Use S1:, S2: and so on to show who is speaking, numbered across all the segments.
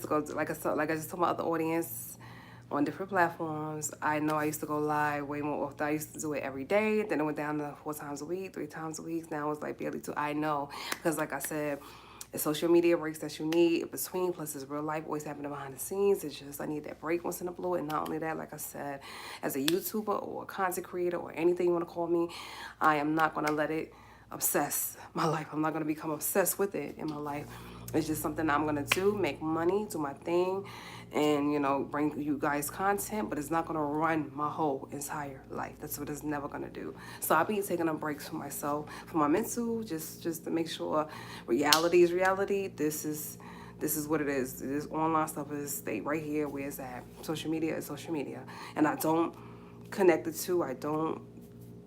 S1: to go, like I just told my other audience, on different platforms. I know I used to go live way more often. I used to do it every day. Then it went down to 4 times a week, 3 times a week. Now it's like barely two. I know, because like I said, it's social media breaks that you need in between. Plus, it's real life always happening behind the scenes. It's just I need that break once in a blue. And not only that, like I said, as a YouTuber or a content creator or anything you want to call me, I am not gonna let it obsess my life. I'm not gonna become obsessed with it in my life. It's just something I'm gonna do, make money, do my thing, and bring you guys content, but it's not gonna run my whole entire life. That's what it's never gonna do. So I'll be taking a breaks for myself, for my mental, just to make sure reality is reality. This is what it is. This online stuff is stay right here where it's at. Social media is social media. And I don't connect the two. I don't,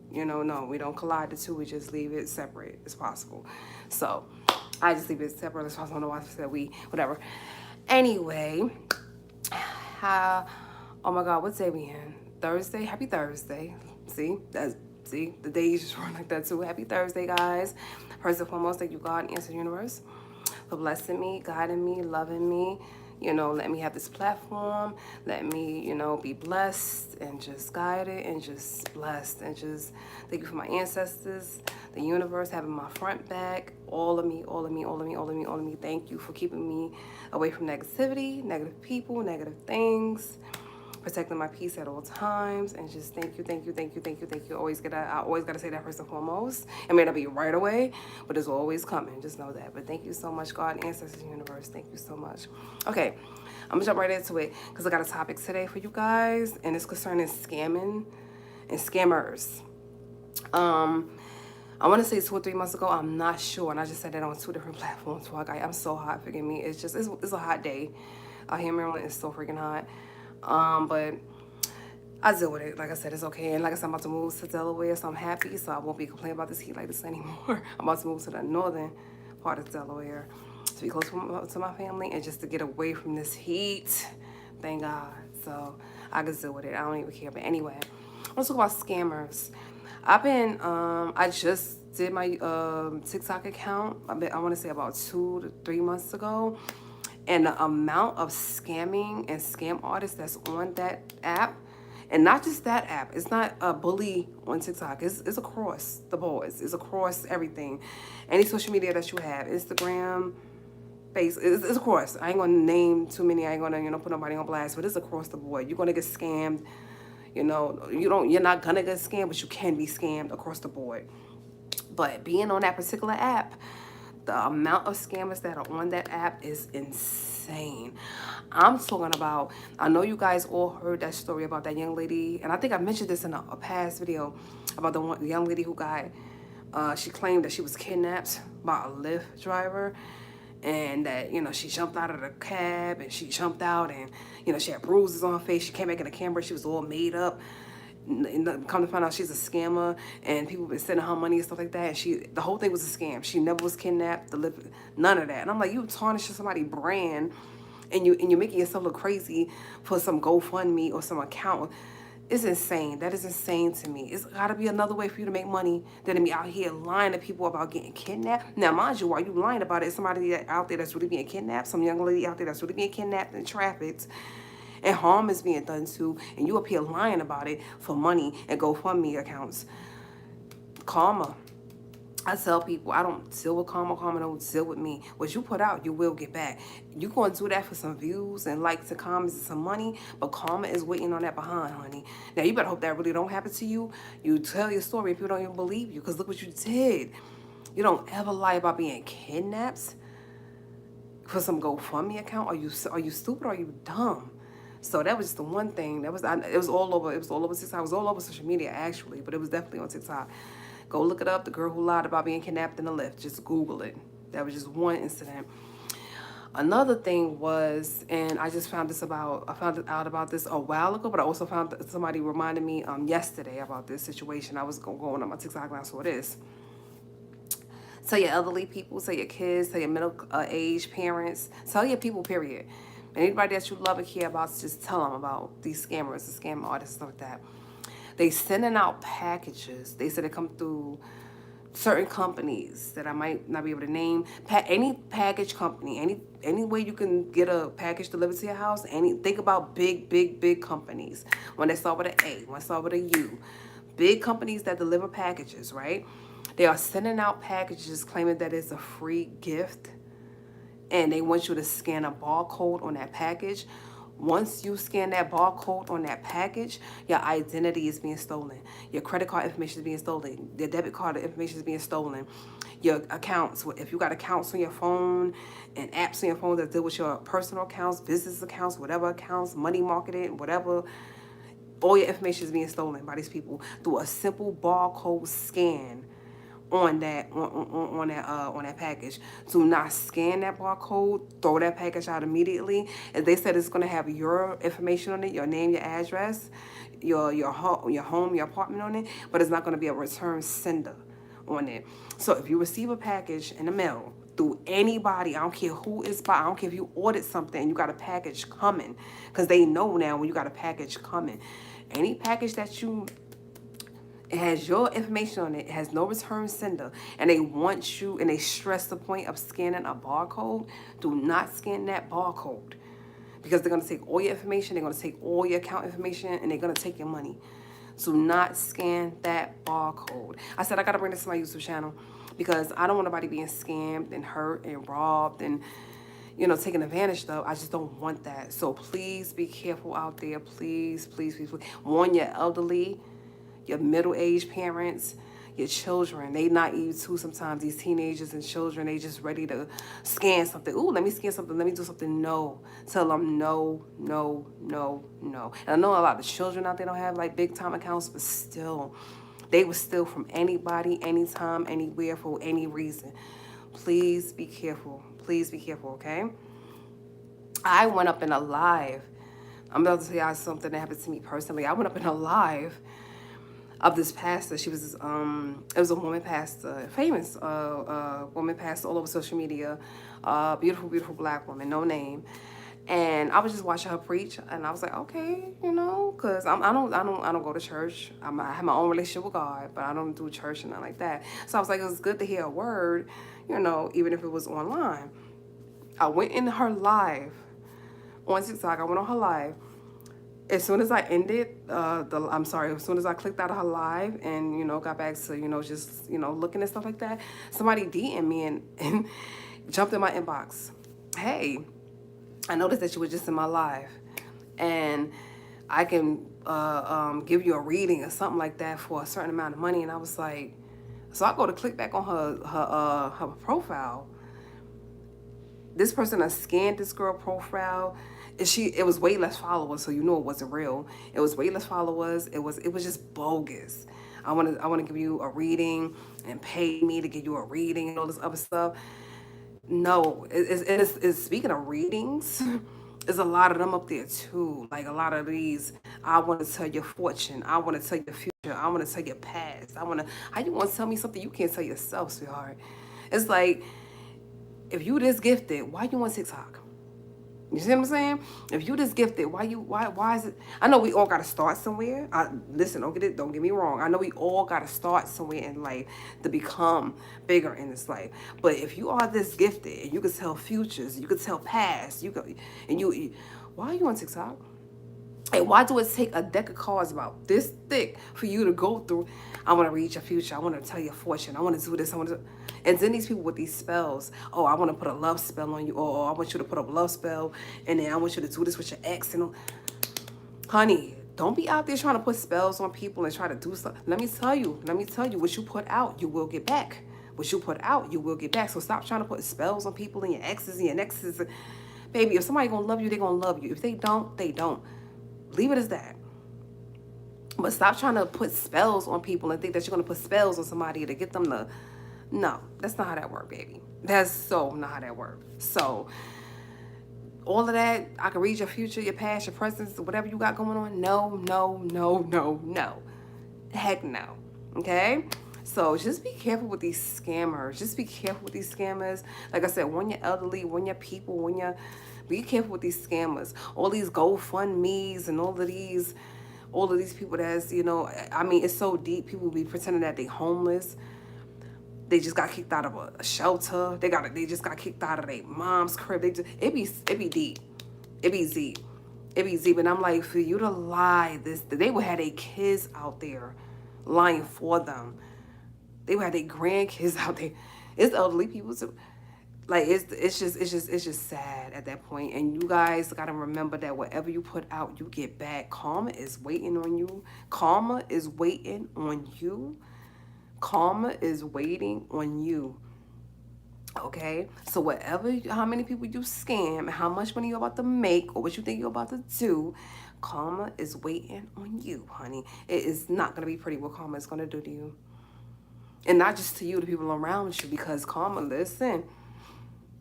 S1: no, we don't collide the two. We just leave it separate as possible. So I just leave it separate as possible. I don't know why I said we, whatever. Anyway, oh my God, what day we in? Thursday? Happy Thursday. See, the days just run like that too. Happy Thursday, guys. First and foremost, thank you, God, and answer the universe, for blessing me, guiding me, loving me. Let me have this platform. Let me, be blessed and just guided and just blessed. And just thank you for my ancestors, the universe having my front back, all of me, all of me, all of me, all of me, all of me. Thank you for keeping me away from negativity, negative people, negative things, protecting my peace at all times, and just thank you, thank you, thank you, thank you, thank you. I always gotta say that first and foremost. It may not be right away, but it's always coming. Just know that. But thank you so much, God, ancestors, universe. Thank you so much. Okay, I'm gonna jump right into it because I got a topic today for you guys, and it's concerning scamming and scammers. I want to say 2 or 3 months ago. I'm not sure, and I just said that on 2 different platforms. I'm so hot. Forgive me. It's a hot day out here in Maryland. It's so freaking hot. But I deal with it. Like I said, it's okay. And like I said, I'm about to move to Delaware, so I'm happy. So I won't be complaining about this heat like this anymore. I'm about to move to the northern part of Delaware to be close to my family and just to get away from this heat. Thank God. So I can deal with it. I don't even care. But anyway, let's talk about scammers. I just did my TikTok account. I want to say about 2 to 3 months ago. And the amount of scamming and scam artists that's on that app, and not just that app, it's not a bully on TikTok, it's across the boards, it's across everything. Any social media that you have, Instagram, it's across. I ain't gonna name too many, I ain't gonna put nobody on blast, but it's across the board. You're gonna get scammed, you're not gonna get scammed, but you can be scammed across the board. But being on that particular app, the amount of scammers that are on that app is insane. I'm talking about, I know you guys all heard that story about that young lady, and I think I mentioned this in a past video about the young lady who got, she claimed that she was kidnapped by a Lyft driver, and that, she jumped out of the cab, and she jumped out, and, she had bruises on her face. She came back in the camera, she was all made up. Come to find out she's a scammer, and people been sending her money and stuff like that. And the whole thing was a scam. She never was kidnapped. None of that. And I'm like, you tarnishing somebody's brand, and you're making yourself look crazy for some GoFundMe or some account. It's insane. That is insane to me. It's got to be another way for you to make money than to be out here lying to people about getting kidnapped. Now, mind you, while you lying about it, somebody out there that's really being kidnapped, some young lady out there that's really being kidnapped and trafficked, and harm is being done to, and you up here lying about it for money and GoFundMe accounts. Karma. I tell people, I don't deal with karma. Karma don't deal with me. What you put out, you will get back. You going to do that for some views and likes and comments and some money, but karma is waiting on that behind, honey. Now, you better hope that really don't happen to you. You tell your story if people don't even believe you, because look what you did. You don't ever lie about being kidnapped for some GoFundMe account. Are you stupid or are you dumb? So that was just the one thing. It was all over. It was all over TikTok. It was all over social media, actually, but it was definitely on TikTok. Go look it up. The girl who lied about being kidnapped in the Lyft. Just Google it. That was just one incident. Another thing was, and I found out about this a while ago, but I also found that somebody reminded me yesterday about this situation. I was going on my TikTok and I saw this. Tell your elderly people, tell your kids, tell your middle-aged parents, tell your people, period. Anybody that you love and care about, just tell them about these scammers, the scam artists, stuff like that. They sending out packages. They said they come through certain companies that I might not be able to name, any package company, any way you can get a package delivered to your house. Think about big companies. When they start with an A, when they start with a U, big companies that deliver packages, right? They are sending out packages claiming that it's a free gift, and they want you to scan a barcode on that package. Once you scan that barcode on that package, your identity is being stolen. Your credit card information is being stolen. Your debit card information is being stolen. Your accounts, if you got accounts on your phone and apps on your phone that deal with your personal accounts, business accounts, whatever accounts, money marketing, whatever, all your information is being stolen by these people through a simple barcode scan on that package. Do not scan that barcode. Throw that package out immediately. If they said it's gonna have your information on it, your name, your address, your home, your apartment on it, but it's not gonna be a return sender on it. So if you receive a package in the mail through anybody, I don't care who is by, I don't care if you ordered something and you got a package coming, because they know now when you got a package coming. Any package that it has your information on it, it has no return sender, and they want you, and they stress the point of scanning a barcode. Do not scan that barcode, because they're going to take all your information, they're going to take all your account information, and they're going to take your money. Do not scan that barcode. I said I got to bring this to my YouTube channel because I don't want nobody being scammed and hurt and robbed and taken advantage of. I just don't want that. So please be careful out there. Please, please, please, please. Warn your elderly, your middle-aged parents, your children. They naive too sometimes, these teenagers and children. They just ready to scan something. Ooh, let me scan something. Let me do something. No. Tell them no, no, no, no. And I know a lot of children out there don't have like big-time accounts, but still, they will steal from anybody, anytime, anywhere, for any reason. Please be careful. Please be careful, okay? I went up in a live. I'm about to tell y'all something that happened to me personally. I went up in a live of this pastor. She was it was a woman pastor, famous woman pastor all over social media, beautiful black woman, no name. And I was just watching her preach, and I was like, okay, because I don't go to church. I have my own relationship with God, but I don't do church and nothing like that. So I was like, it was good to hear a word, even if it was online. I went in her live on TikTok. I went on her live. As soon as I ended, as soon as I clicked out of her live and, got back to, just, looking and stuff like that, somebody DM'd me and jumped in my inbox. Hey, I noticed that you were just in my live, and I can give you a reading or something like that for a certain amount of money. And I was like, so I go to click back on her profile. This person has scanned this girl profile. It was way less followers, so it wasn't real. It was way less followers. It was just bogus. I want to give you a reading and pay me to give you a reading and all this other stuff. No, it's speaking of readings, there's a lot of them up there too. Like a lot of these, I want to tell your fortune. I want to tell your future. I want to tell your past. How you want to tell me something you can't tell yourself, sweetheart? It's like, if you this gifted, why you on TikTok? You see what I'm saying? If you this gifted, why is it? I know we all gotta start somewhere. Listen, don't get me wrong. I know we all gotta start somewhere in life to become bigger in this life. But if you are this gifted and you can tell futures, you can tell past, why are you on TikTok? And why do it take a deck of cards about this thick for you to go through? I want to read your future. I want to tell your fortune. I want to do this. And then these people with these spells. Oh, I want to put a love spell on you. Or I want you to put a love spell. And then I want you to do this with your ex. Honey, don't be out there trying to put spells on people and try to do something. Let me tell you, what you put out, you will get back. What you put out, you will get back. So stop trying to put spells on people and your exes and your nexes. Baby, if somebody gonna love you, they gonna love you. If they don't, they don't. Leave it as that. But stop trying to put spells on people and think that you're going to put spells on somebody to get them to... No, that's not how that works, baby. That's so not how that works. So, all of that, I can read your future, your past, your present, whatever you got going on. No. Heck no. Okay? So, just be careful with these scammers. Like I said, when you're elderly, when you're people, be careful with these scammers. All these GoFundMe's and all of these people that's, it's so deep. People be pretending that they homeless. They just got kicked out of a shelter. They just got kicked out of their mom's crib. It be deep. It be deep. It be deep. And I'm like, for you to lie, they would have their kids out there lying for them. They would have their grandkids out there. It's elderly people too. Like it's just sad at that point. And you guys gotta remember that whatever you put out, you get back. Karma is waiting on you. Karma is waiting on you. Karma is waiting on you. Okay, so how many people you scam, how much money you're about to make, or what you think you're about to do, karma is waiting on you, honey. It is not gonna be pretty what karma is gonna do to you, and not just to you, the people around you. Because karma, listen,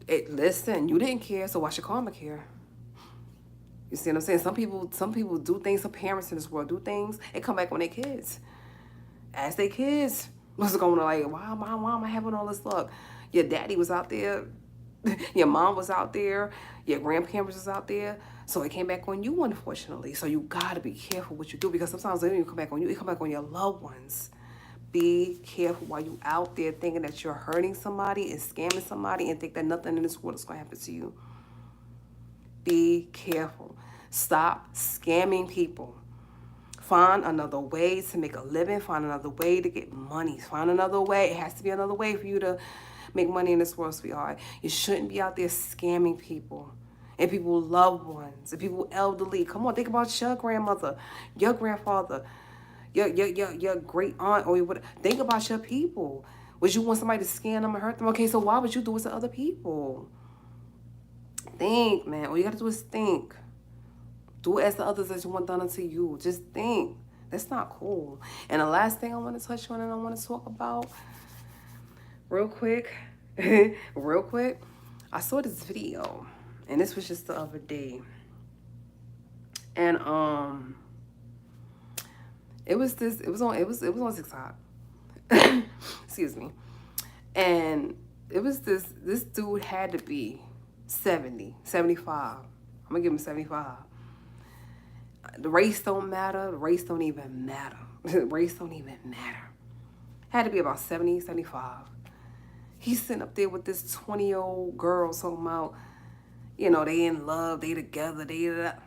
S1: you didn't care, so why should karma care? You see what I'm saying? Some people do things. Some parents in this world do things. It come back on their kids. Ask their kids what's going on. Like, why am I having all this luck? Your daddy was out there, your mom was out there, your grandparents was out there, so it came back on you, unfortunately. So you gotta be careful what you do, because sometimes it don't even come back on you, it come back on your loved ones. Be careful while you out there thinking that you're hurting somebody and scamming somebody and think that nothing in this world is gonna happen to you. Be careful. Stop scamming people. Find another way to make a living. Find another way to get money. Find another way. It has to be another way for you to make money in this world, sweetheart. You shouldn't be out there scamming people and people loved ones and people elderly. Come on, think about your grandmother, your grandfather, your great aunt, or what. Think about your people. Would you want somebody to scam them and hurt them? Okay, so why would you do it to other people? Think, man. All you gotta do is think. Do it as the others as you want done unto you. Just think. That's not cool. And the last thing I want to touch on and I want to talk about real quick, I saw this video, and this was just the other day. And it was on TikTok. Excuse me. And it was this dude had to be 70, 75. I'm gonna give him 75. The race don't matter. The race don't even matter. Race don't even matter. Had to be about 70, 75. He's sitting up there with this 20-year-old girl talking about, they in love, they together,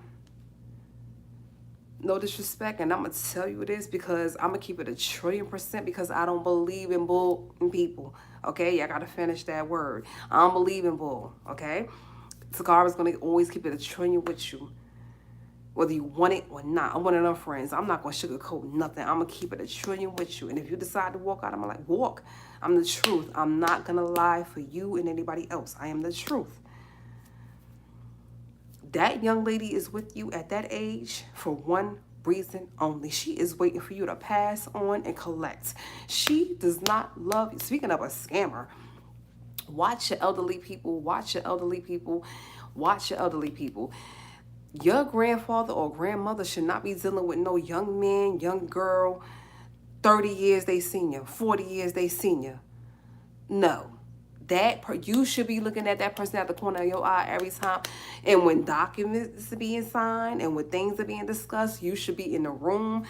S1: no disrespect, and I'm going to tell you this because I'm going to keep it 1,000,000,000%, because I don't believe in bull in people, okay? I got to finish that word. I don't believe in bull, okay? Toccara is going to always keep it 1,000,000,000 with you, whether you want it or not. I'm one of them friends. I'm not going to sugarcoat nothing. I'm going to keep it 1,000,000,000 with you, and if you decide to walk out, I'm like, walk. I'm the truth. I'm not going to lie for you and anybody else. I am the truth. That young lady is with you at that age for one reason only. She is waiting for you to pass on and collect. She does not love you. Speaking of a scammer, watch your elderly people. Watch your elderly people. Watch your elderly people. Your grandfather or grandmother should not be dealing with no young man, young girl, 30 years they senior, 40 years they senior. No. You should be looking at that person at the corner of your eye every time. And when documents are being signed and when things are being discussed, you should be in the room.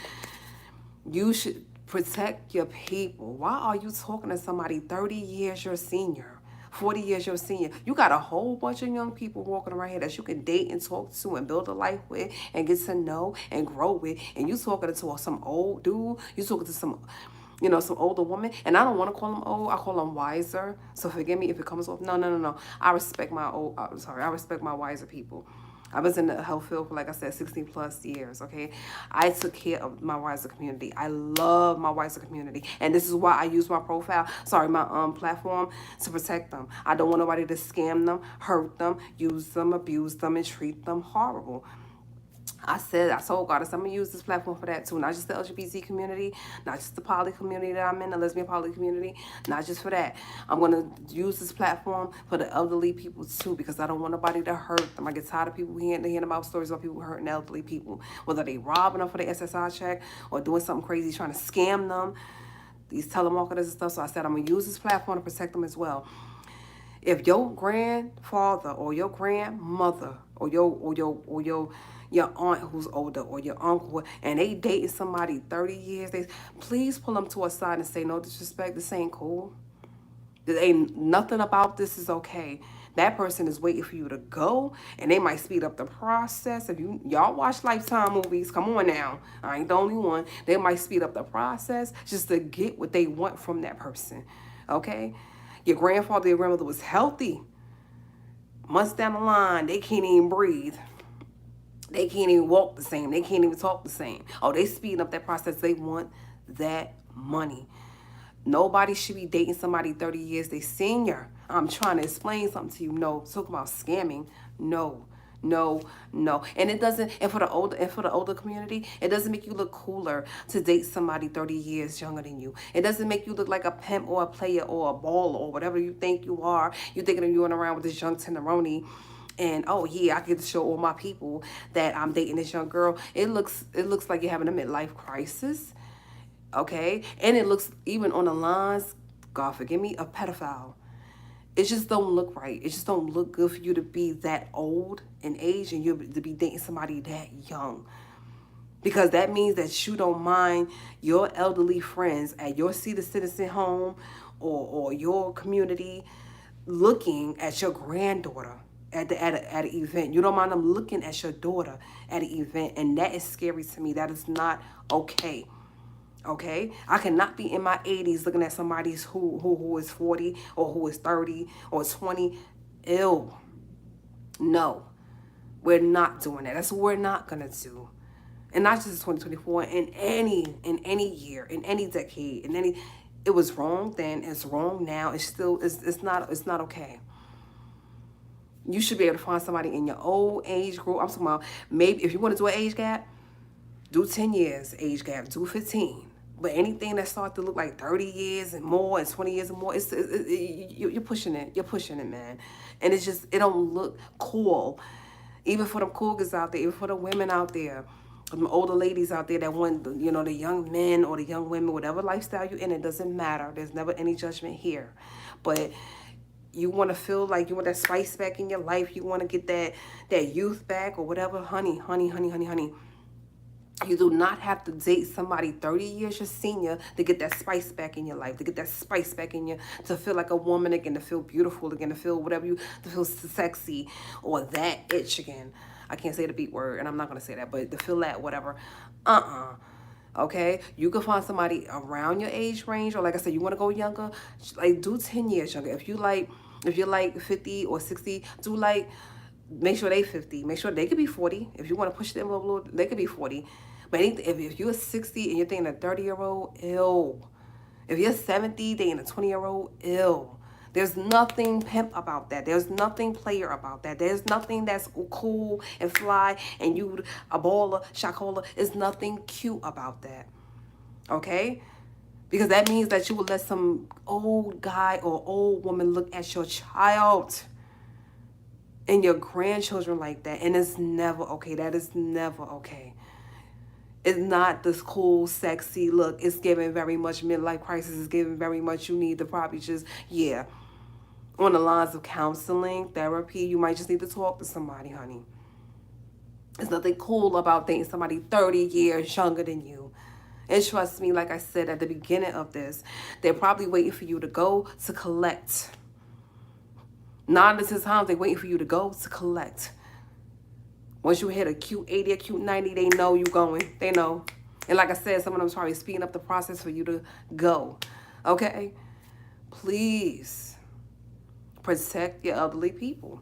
S1: You should protect your people. Why are you talking to somebody 30 years your senior, 40 years your senior? You got a whole bunch of young people walking around here that you can date and talk to and build a life with and get to know and grow with. And you talking to some old dude. You talking to some older woman, and I don't want to call them old. I call them wiser. So forgive me if it comes off. No. I respect my I respect my wiser people. I was in the health field for, like I said, 16 plus years, okay? I took care of my wiser community. I love my wiser community. And this is why I use my my platform to protect them. I don't want nobody to scam them, hurt them, use them, abuse them, and treat them horrible. I told God, I'm going to use this platform for that too. Not just the LGBT community, not just the poly community that I'm in, the lesbian poly community, not just for that. I'm going to use this platform for the elderly people too, because I don't want nobody to hurt them. I get tired of people hearing about stories about people hurting elderly people, whether they robbing them for the SSI check or doing something crazy, trying to scam them, these telemarketers and stuff. So I said I'm going to use this platform to protect them as well. If your grandfather or your grandmother or your aunt who's older or your uncle and they dating somebody 30 years, please pull them to a side and say, no disrespect, this ain't cool. There ain't nothing about this is okay. That person is waiting for you to go, and they might speed up the process. If y'all watch Lifetime movies, come on now, I ain't the only one. They might speed up the process just to get what they want from that person. Okay, your grandfather, your grandmother was healthy. Months down the line, they can't even breathe. They can't even walk the same. They can't even talk the same. Oh, they speeding up that process. They want that money. Nobody should be dating somebody 30 years they senior. I'm trying to explain something to you. No, talk about scamming. No, no, no. And it doesn't. And for the older community, it doesn't make you look cooler to date somebody 30 years younger than you. It doesn't make you look like a pimp or a player or a baller or whatever you think you are. You thinking of you running around with this young tenderoni. And oh yeah, I get to show all my people that I'm dating this young girl. It looks like you're having a midlife crisis, okay? And it looks even on the lines, God forgive me, a pedophile. It just don't look right. It just don't look good for you to be that old in age and you to be dating somebody that young. Because that means that you don't mind your elderly friends at your senior citizen home or your community looking at your granddaughter at an event. You don't mind them looking at your daughter at an event, and that is scary to me. That is not okay. Okay, I cannot be in my 80s looking at somebody who is 40 or who is 30 or 20. Ew. No, we're not doing that. That's what we're not gonna do. And not just 2024, in any year, in any decade, in any, it was wrong then, it's wrong now, it's not okay. You should be able to find somebody in your old age group. I'm talking about, maybe if you want to do an age gap, do 10 years age gap, do 15. But anything that starts to look like 30 years and more and 20 years and more, you're pushing it. You're pushing it, man. And it don't look cool. Even for the cougars out there, even for the women out there, the older ladies out there that want, the young men or the young women, whatever lifestyle you're in, it doesn't matter. There's never any judgment here. But you want to feel like you want that spice back in your life. You want to get that youth back or whatever. Honey, honey, honey, honey, honey. You do not have to date somebody 30 years your senior to get that spice back in your life, to get that spice back in you, to feel like a woman again, to feel beautiful again, to feel to feel sexy, or that itch again. I can't say the beat word, and I'm not going to say that, but to feel that, whatever. Okay? You can find somebody around your age range, or like I said, you want to go younger, like do 10 years younger. If you're like 50 or 60, do like, make sure they 50. Make sure they could be 40. If you want to push them a little, they could be 40. But if you're 60 and you're dating a 30-year-old, ill. If you're 70, dating a 20-year-old, ill. There's nothing pimp about that. There's nothing player about that. There's nothing that's cool and fly and you a baller, shakola. There's nothing cute about that. Okay? Because that means that you will let some old guy or old woman look at your child and your grandchildren like that. And it's never okay. That is never okay. It's not this cool, sexy look. It's giving very much midlife crisis. It's giving very much you need to probably just, yeah. On the lines of counseling, therapy, you might just need to talk to somebody, honey. There's nothing cool about dating somebody 30 years younger than you. And trust me, like I said at the beginning of this, they're probably waiting for you to go to collect. 9 to 10 times they're waiting for you to go to collect. Once you hit a cute 80, a cute 90, they know you going. They know. And like I said, some of them probably speeding up the process for you to go. Okay? Please protect your elderly people.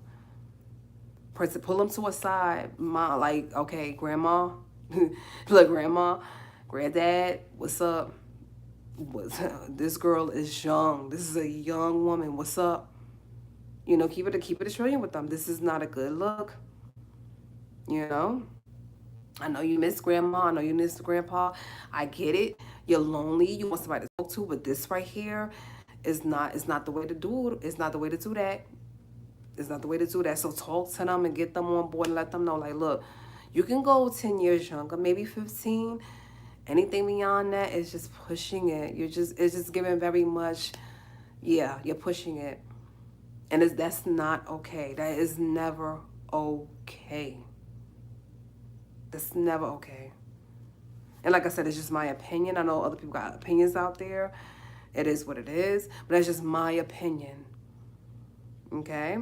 S1: Pull them to a side. Okay, grandma. Look, grandma, granddad, what's up? This girl is young. This is a young woman. What's up? Keep it a trillion with them. This is not a good look. I know you miss grandma. I know you miss grandpa. I get it. You're lonely. You want somebody to talk to, but this right here is not. It's not the way to do it. It's not the way to do that. It's not the way to do that. So talk to them and get them on board and let them know, like, look, you can go 10 years younger, maybe 15. Anything beyond that is just pushing it. It's just giving very much. Yeah, you're pushing it, and that's not okay. That is never okay. That's never okay. And like I said, it's just my opinion. I know other people got opinions out there. It is what it is, but that's just my opinion. Okay?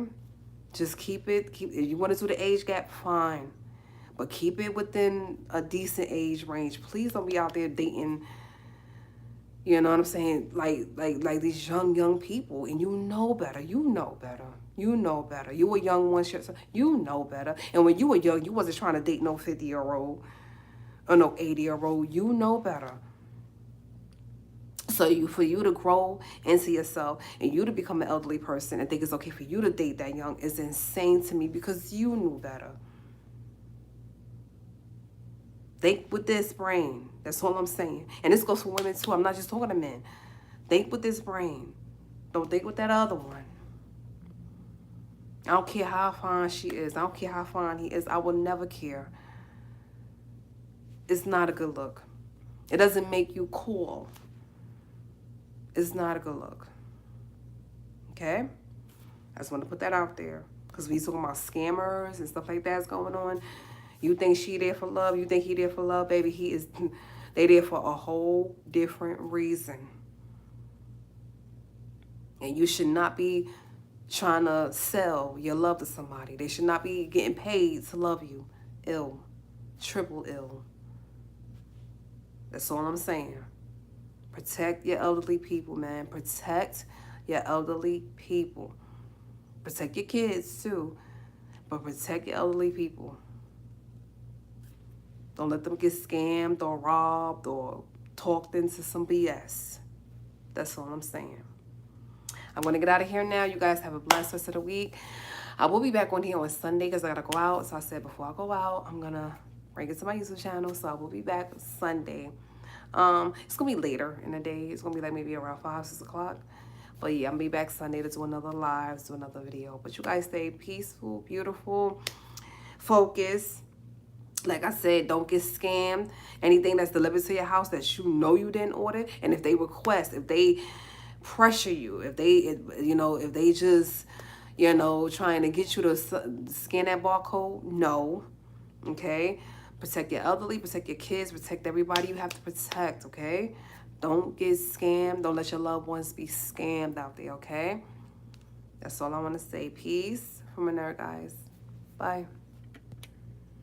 S1: Just keep if you want to do the age gap, fine. But keep it within a decent age range. Please don't be out there dating, you know what I'm saying? Like these young people, and you know better. You know better. You know better. You were young once. You know better. And when you were young, you wasn't trying to date no 50-year-old or no 80-year-old. You know better. So for you to grow into yourself and you to become an elderly person and think it's okay for you to date that young is insane to me, because you knew better. Think with this brain. That's all I'm saying. And this goes for women too. I'm not just talking to men. Think with this brain. Don't think with that other one. I don't care how fine she is. I don't care how fine he is. I will never care. It's not a good look. It doesn't make you cool. It's not a good look. Okay? I just want to put that out there. Because we talking about scammers and stuff like that's going on. You think she there for love. You think he there for love. Baby, they there for a whole different reason. And you should not be trying to sell your love to somebody. They should not be getting paid to love you. Ill. Triple ill. That's all I'm saying. Protect your elderly people, man. Protect your elderly people. Protect your kids, too. But protect your elderly people. Don't let them get scammed or robbed or talked into some BS. That's all I'm saying. I'm going to get out of here now. You guys have a blessed rest of the week. I will be back on here on Sunday because I got to go out. So I said before I go out, I'm going to bring it to my YouTube channel. So I will be back Sunday. It's going to be later in the day. It's going to be like maybe around 5, 6 o'clock. But yeah, I'm going to be back Sunday to do another live, do another video. But you guys stay peaceful, beautiful, focus. Like I said, don't get scammed. Anything that's delivered to your house that you know you didn't order. And if they request, if they pressure you, if they just, trying to get you to scan that barcode, no. Okay? Protect your elderly, protect your kids, protect everybody you have to protect, okay? Don't get scammed. Don't let your loved ones be scammed out there, okay? That's all I want to say. Peace from a nerd, guys. Bye.